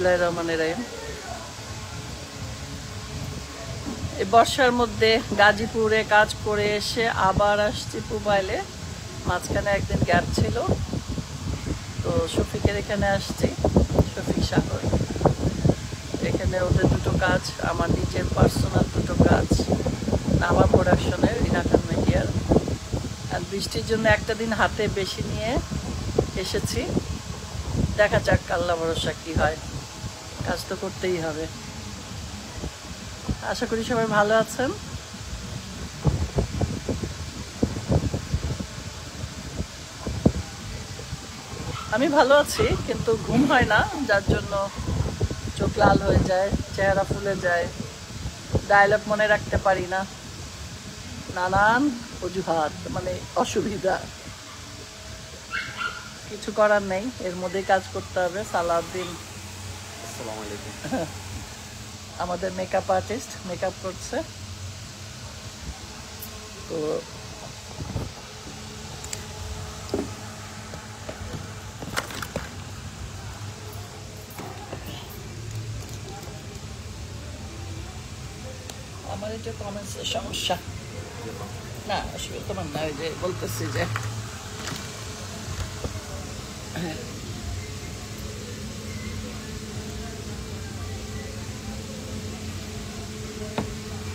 বিসমিল্লাহির রহমানির রহিম। এই বর্ষার মধ্যে গাজীপুরে কাজ করে এসে আবার আসছি পুবাইলে। মাঝখানে একদিন গ্যাপ ছিল, তো শফিকের এখানে আসছি, শফিক সাগর। এখানে ওদের দুটো কাজ, আমার নিজের পার্সোনাল দুটো কাজ, আমার প্রোডাকশনের, ইনাকান মিডিয়ার। আর বৃষ্টির জন্য একটা দিন হাতে বেশি নিয়ে এসেছি। দেখা যাক আল্লাহ ভরসা কি হয়, কাজ তো করতেই হবে। আশা করি সবাই ভালো আছেন। আমি ভালো আছি, কিন্তু ঘুম হয় না, যার জন্য চোখ লাল হয়ে যায়, চেহারা ফুলে যায়, ডায়লগ মনে রাখতে পারি না, নানান অজুহাত, মানে অসুবিধা। কিছু করার নেই, এর মধ্যেই কাজ করতে হবে। সালাউদ্দিন আসসালামু আলাইকুম। আমাদের মেকআপ আর্টিস্ট, মেকআপ করছে। তো আমার এটা কমেন্টসের সমস্যা না, আসলে তোমার না, ওই যে বলতেছি যে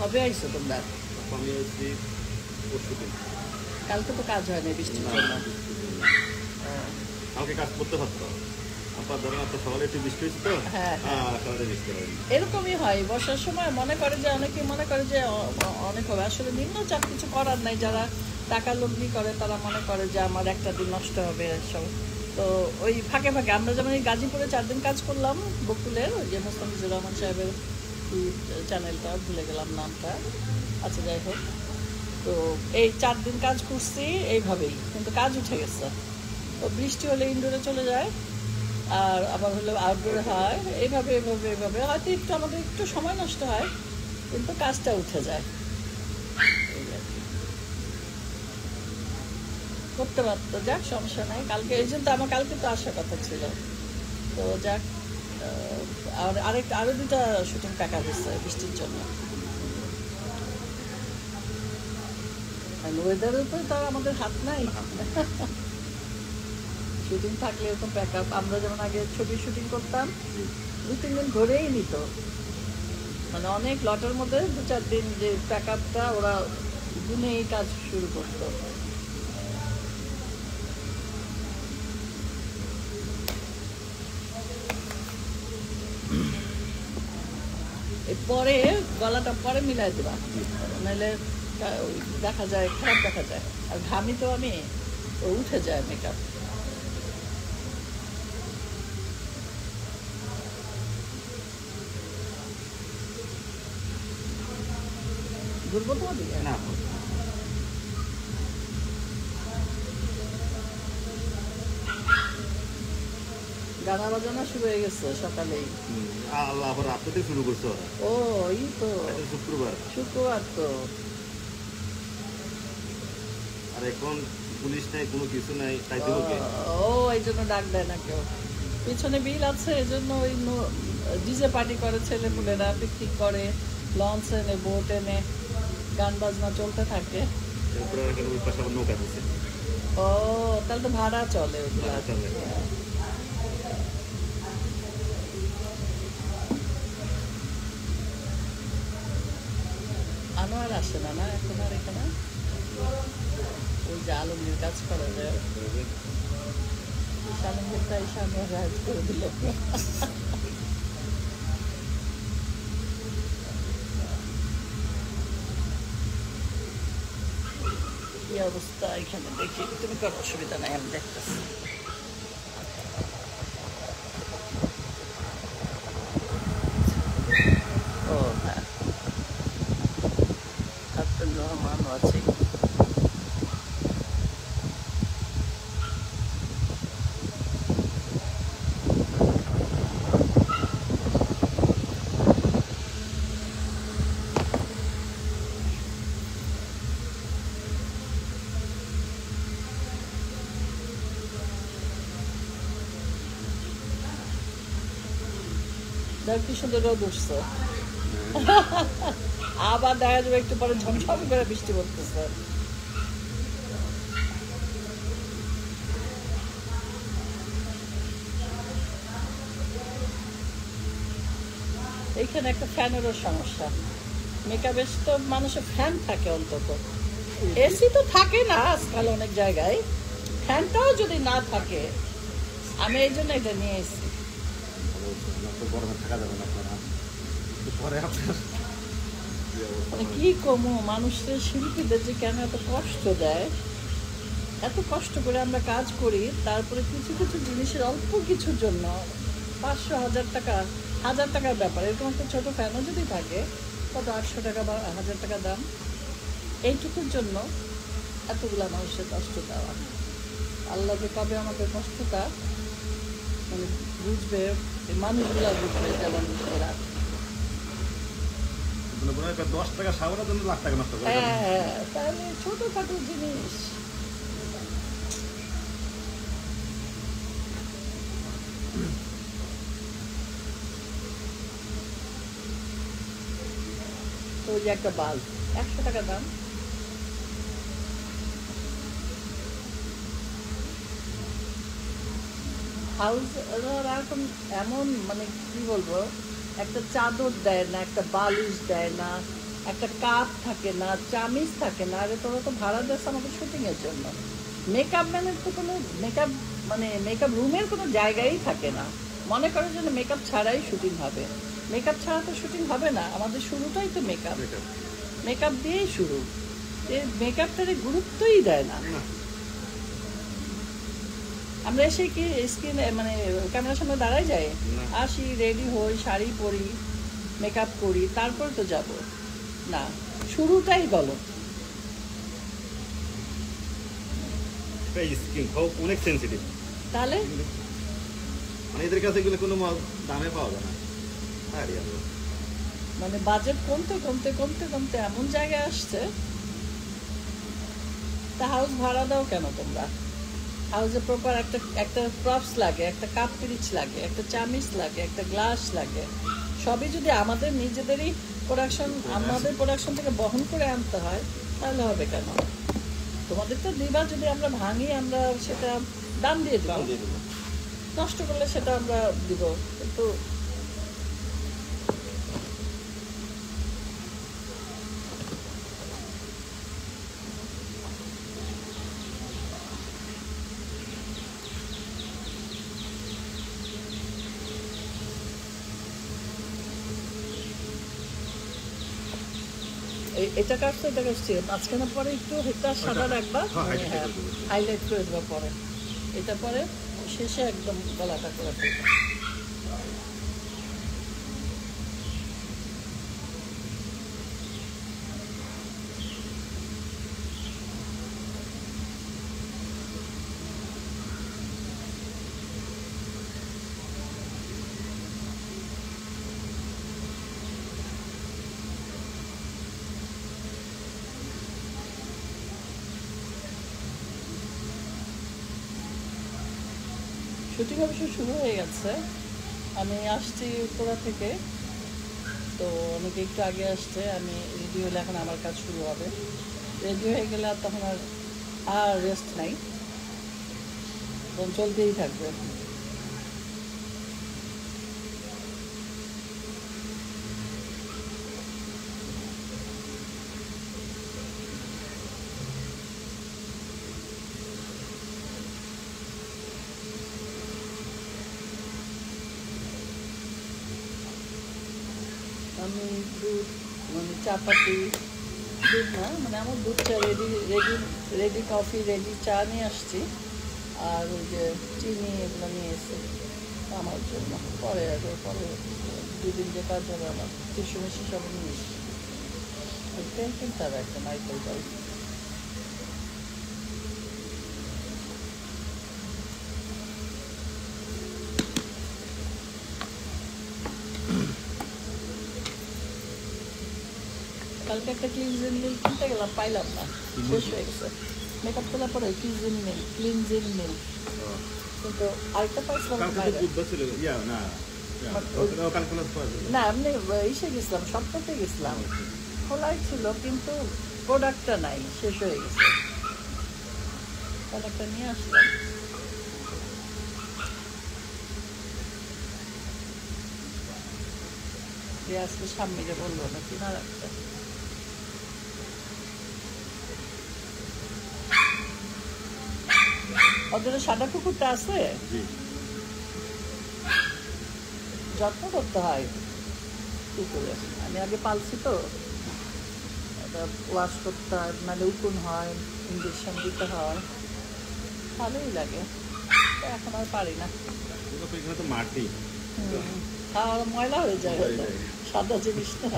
কবে আইসো তোমরা? আমি হচ্ছি পরশুদিন। কালকে তো কাজ হয় না বৃষ্টির জন্য। কালকে কাজ করতে পারতো, আপনার ধরেন আপনার সকালে একটু বৃষ্টি হয়েছে তো, হ্যাঁ, সকালে বৃষ্টি হয়। এরকমই হয় বর্ষার সময়। মনে করে যে অনেকে মনে করে যে অনেক হবে, আসলে নিম্নচাপ, কিছু করার নাই। যারা টাকা লগ্নি করে তারা মনে করে যে আমার একটা দিন নষ্ট হবে সব। তো ওই ফাঁকে ফাঁকে আমরা যেমন এই গাজীপুরে 4 দিন কাজ করলাম, বকুলের ওই যে মোস্তাফিজুর রহমান সাহেবের চ্যানেলটা, ভুলে গেলাম নামটা, আচ্ছা যাই হোক। তো এই 4 দিন কাজ করছি এইভাবেই, কিন্তু কাজ উঠে গেছে। তো বৃষ্টি হলে ইনডোরে চলে যায়, আর আবার হলে আউটডোরে হয়। এইভাবে এইভাবে এইভাবে হয়তো একটু আমাদের একটু সময় নষ্ট হয়, কিন্তু কাজটা উঠে যায়। করতে পারতো, যাক সমস্যা নাই। কালকে এই জন্য আমার কালকে তো আসার কথা ছিল। তো যাক, আর আরো 2টা শুটিং টাকা দিচ্ছে বৃষ্টির জন্য। ওয়েদারের উপরে তো আমাদের হাত নাই। শুটিং থাকলে এরকম প্যাক আপ, আমরা যেমন আগে ছবি শুটিং করতাম 2-3 দিন ধরেই নিত, মানে অনেক লটের মধ্যে 2-4 দিন যে প্যাক আপটা ওরা গুনেই কাজ শুরু করতো। পরে গলাটা পরে মিলাই দেবা, নাহলে দেখা যায়, খারাপ দেখা যায়। আর ঘামি তো আমি, উঠে যায় মেকআপ। ঘুরবো তোমার দিকে না, গানা বাজানো শুরু হয়ে গেছে সকালেই। আল্লাহ আবার রাত থেকে শুরু করছে ওরা। ও এই তো শুক্রবার তো। আর এখন পুলিশ নাই, কোনো কিছু নাই, তাই দেবো কে? ও এই জন্য ডাক দেয় না কেউ। পিছনে বিল আছে, এই জন্য ওই ডিজে পার্টি করে ছেলেপুলেরা, পিকনিক করে, লঞ্চ এনে, বোট এনে, গান বাজনা চলতে থাকে। এরপরে এখন ওই পাশে আবার নৌকা দিচ্ছে। ও তাহলে তো ভাড়া চলে ওগুলো। আনোয়ার আসে না না এখন আর এখানে? ওই যে আলমগীর কাজ করা যায়, আলমগীরটা এসে আনোয়ার রাজ করে দিল। কি অবস্থা এখানে দেখি, তুমি কোনো অসুবিধা নাই, আমি দেখতেছি। ও হ্যাঁ, আব্দুল রহমানও আছে। দেখ কি সুন্দর রোদ উঠছে। আবার দেখা যাবে একটু পরে ঝমঝম করে বৃষ্টি পড়তেছে। এইখানে একটা ফ্যানেরও সমস্যা। মেকআপে তো মানুষের ফ্যান থাকে অন্তত, এসি তো থাকে না আজকাল অনেক জায়গায়। ফ্যানটাও যদি না থাকে, আমি এই জন্য এটা নিয়ে এসেছি। তো গরমে থাকা যাবে না আপনারা, পরে আপনার মানে কি কমু, মানুষের শিল্পীদের যে কেন এত কষ্ট দেয়, এত কষ্ট করে আমরা কাজ করি, তারপরে কিছু কিছু জিনিসের অল্প কিছুর জন্য 500 1000 টাকার ব্যাপার। এরকম একটা ছোটো ফ্যানও যদি থাকে, কত 800 টাকা বা 1000 টাকা দাম, এইটুকুর জন্য এতগুলা মানুষের কষ্ট দেওয়া। আল্লাহ যে কবে আমাদের কষ্টটা মানে বুঝবে, এই মানুষগুলা বুঝবে, যেমন ওরা। 10 টাকা সাবানের জন্য লাখ টাকা নষ্ট করে। হ্যাঁ, তাহলে ছোটোখাটো জিনিস। তো ওই যে একটা বাল্ব 100 টাকা দাম। হাউস এখন এমন মানে কি বলবো, একটা চাদর দেয় না, একটা বালিশ দেয় না, একটা কাপ থাকে না, চামিচ থাকে না। আরে তোরা তো ভাড়া দিস আমাদের শুটিংয়ের জন্য। মেকআপ ম্যানের তো কোনো মেকআপ মানে মেকআপ রুমের কোনো জায়গাই থাকে না। মনে করে যেন মেকআপ ছাড়াই শুটিং হবে। মেকআপ ছাড়া তো শুটিং হবে না, আমাদের শুরুটাই তো মেকআপ। মেকআপ দিয়েই শুরু। মেকআপটারে গুরুত্বই দেয় না। আমরা এসে কি স্ক্রিনে মানে ক্যামেরার সামনে দাঁড়াই যাই, আসি, রেডি হই, শাড়ি পরি, মেকআপ করি, তারপর তো যাব না। শুরুটাই গলত। স্কিন অনেক সেন্সিটিভ, তাহলে মানে এদের কাছে এগুলো কোনো দামে পাওয়া যায় না। মানে বাজেট কমতে কমতে কমতে কমতে এমন জায়গায় আসছে। তা হাউস ভাড়া দাও কেন তোমরা? হাউসে প্রপার একটা একটা প্রপস লাগে, একটা কাপ পিরিচ লাগে, একটা চামিচ লাগে, একটা গ্লাস লাগে। সবই যদি আমাদের নিজেদেরই আমাদের প্রোডাকশন থেকে বহন করে আনতে হয়, তাহলে হবে কেন? তোমাদের তো দিবা, যদি আমরা ভাঙি আমরা সেটা দাম দিয়ে দিব, নষ্ট করলে সেটা আমরা দিব। কিন্তু এটা কাটছো, এটা কাটছি, মাঝখানে পরে একটু এটা সাদা রাখবা, হ্যাঁ হাইলাইট করে দেবা পরে। এটা পরে শেষে একদম গলাটা করে ফেলবা। শুটিং অবশ্য শুরু হয়ে গেছে। আমি আসছি উত্তরা থেকে, তো অনেকে একটু আগে আসছে। আমি রেডি হলে এখন আমার কাজ শুরু হবে। রেডি হয়ে গেলে আর তখন আর রেস্ট নাই, তখন চলতেই থাকবে। আমি দুধ মানে চাপাতি, দুধ না মানে আমার দুধ চা রেডি কফি, রেডি চা নিয়ে আসছি। আর ওই যে চিনি এগুলো নিয়ে এসে আমার জন্য পরে পরে 2 দিন যে কাজ হবে আমার টিস্যু মিশি সব নিয়ে এসছি। তেল কিনতে হবে একটা নারকেল তেল। কালকে একটা ক্লিনজিং মিল কিনতে গেলাম, পাইলাম না, শেষ হয়ে গেছে। মেকআপ তোলার পরে ক্লিনজিং মিল কিন্তু আরেকটা পাইছিলাম বাইরে। ক্যালকুলাস পাওয়া যাবে। না এমনি ইসে গেছিলাম, সপ্তাহে গেছিলাম, খোলাই ছিল কিন্তু প্রোডাক্টটা নাই, শেষ হয়ে গেছে। প্রোডাক্টটা নিয়ে আসলাম। যে আজকে স্বামীকে বললো না কিনা রাখতে। ওদের সাদা কুকুরটা আছে, জি যত্ন করতে হয় কুকুরের। আমি আগে পালছি তো, ওয়াশ করতে হয়, নাহলে উকুন হয়, ইঞ্জেকশন দিতে হয়, ভালোই লাগে। তো এখন আর পারি না। এখানে তো মাটি আর ময়লা হয়ে যায় হয়ে হয়তো, যায়। সাদা জিনিসটা।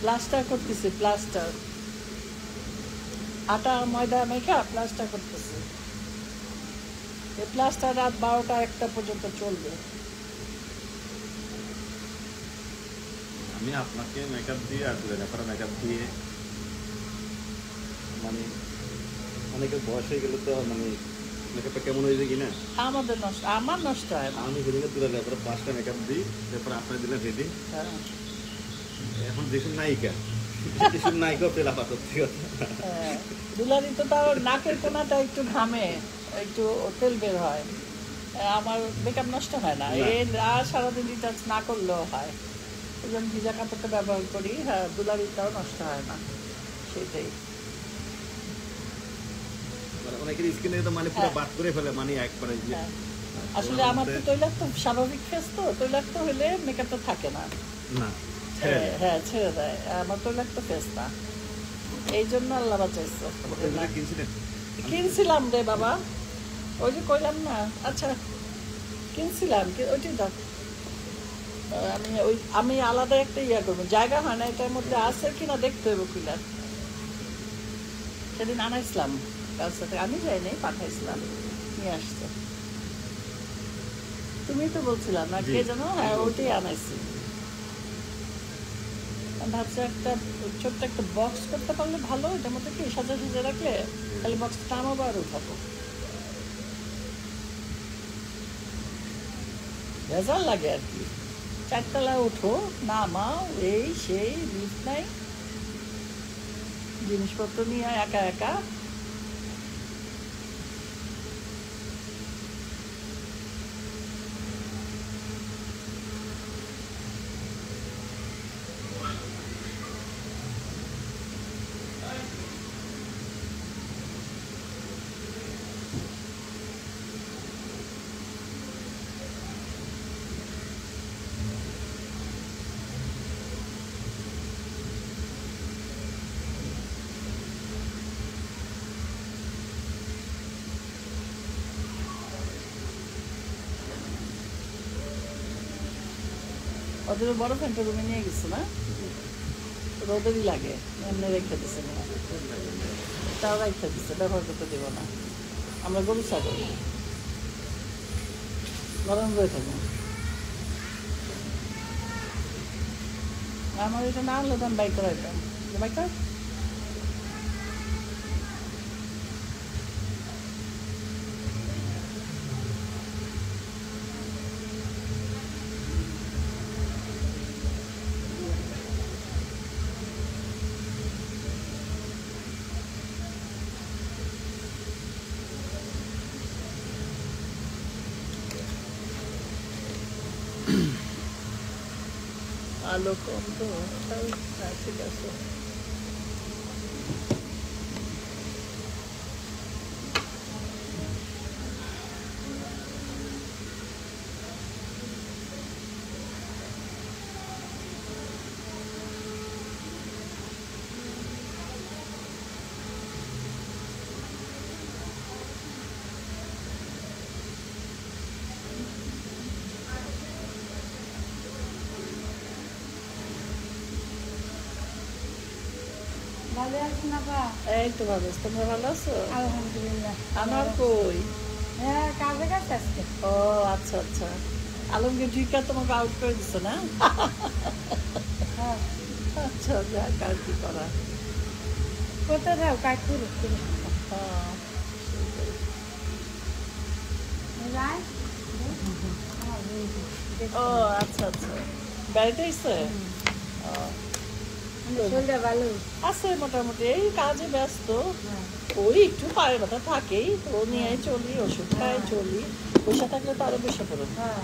প্লাস্টার করতেছি, প্লাস্টার, আটা ময়দা মেখা প্লাস্টার করতেছি। এই প্লাস্টার রাত 12টা 1টা পর্যন্ত চলবে। আমি আপনাকে মেকআপ দিয়ে আর রেফার মেকআপ দিয়ে, মানে অনেকের বয়স হয়ে গেলে তো মানে মেকআপটা কেমন হয়েছে কিনা আমাদের নষ্ট, আমার নষ্ট হয় না। আমি সেদিকে তুলে রেফার 5টা মেকআপ দিই, রেফার আপনার দিলে রেডি। হ্যাঁ। এখন দেশের নায়িকা, দেশের নায়িকা পেলা পাত হ্যাঁ, দুলারি তো তার নাকের কোনাটা একটু ঘামে, একটু তেল বের হয়। আমার মেকআপ নষ্ট হয় না, না। এর আর সারাদিন রিটাচ না করলেও হয়। ওই জন্য ভিজা কাপড়টা ব্যবহার করি। হ্যাঁ, দুলারিটাও নষ্ট হয় না, সেটাই। মানে অনেকের স্কিনে তো মানে পুরো হ্যাঁ। বাদ করে ফেলে, মানে একবারে যে হ্যাঁ, আসলে আমার তো তৈলাক্ত স্বাভাবিক ফেস, তো তৈলাক্ত হলে মেকআপটা থাকে না। না ছেড়ে দেয়। হ্যাঁ, ছেড়ে দেয়। আমার তৈলাক্ত ফেস না, এই জন্য আল্লাহ বাঁচাইছে। এগুলো কিনছিলেন? কিনছিলাম রে বাবা, ওই যে কইলাম না। আচ্ছা, কিনছিলাম, ওইটাই দাও। আমি আলাদা একটা ইয়া করবো, জায়গা হয় না, এটার মধ্যে আছে কিনা দেখতে হবে কিনা। সেদিন আনাইছিলাম কার সাথে, আমি যাই নাই, পাঠাইছিলাম, নিয়ে আসছে। তুমি তো বলছিলাম না, জি, কে যেন? হ্যাঁ, আমি ওইটাই আনাইছি। আমি ভাবছি একটা ছোট্ট একটা বক্স করতে পারলে ভালো, এটার মধ্যে কি সাজা সাজা রাখলে, তাহলে বক্সটা নামাবো আর উঠাবো। ভেজাল লাগে আর কি, 4 তলায় ওঠো, নামাও, এই সেই, লিফট নাই, জিনিসপত্র নিয়ে একা একা। ওদের বড় ফ্যানটা রুমে নিয়ে গেছে না, রোদেরই লাগে, এমনি রেখে দিছে না, তাও রেখে দিচ্ছে, ব্যবহার করতে দেবো না। আমরা গরু ছাগল, গরম হয়ে থাকবো। আমার এটা না আনলে তো আমি বাইক করাইতাম, বাইকার। আলো কম তো তাও হ্যাঁ ঠিক আছে। ভালো আছেন আপা? এই তো ভালো আছি, তোমরা ভালো আছো? আলহামদুলিল্লাহ। আনোয়ার কই? হ্যাঁ, কাজে গেছে আজকে। ও আচ্ছা আচ্ছা, আলমগীর ঢুকা তোমাকে আউট করে দিচ্ছে না? হ্যাঁ, আচ্ছা, যাক আর কি করা। কোথায় যাও? কাজ করুক করে। হ্যাঁ, যাই? ও আচ্ছা আচ্ছা, বাড়িতে এসছে? শরীরটা ভালো? আছে মোটামুটি, এই কাজে ব্যস্ত। হ্যাঁ। ওই একটু পায়ের ব্যথা থাকেই, তো ও নিয়ে চলি, ওষুধ খাই চলি, বসে থাকলে তো আরো বসে পড়ো। হ্যাঁ।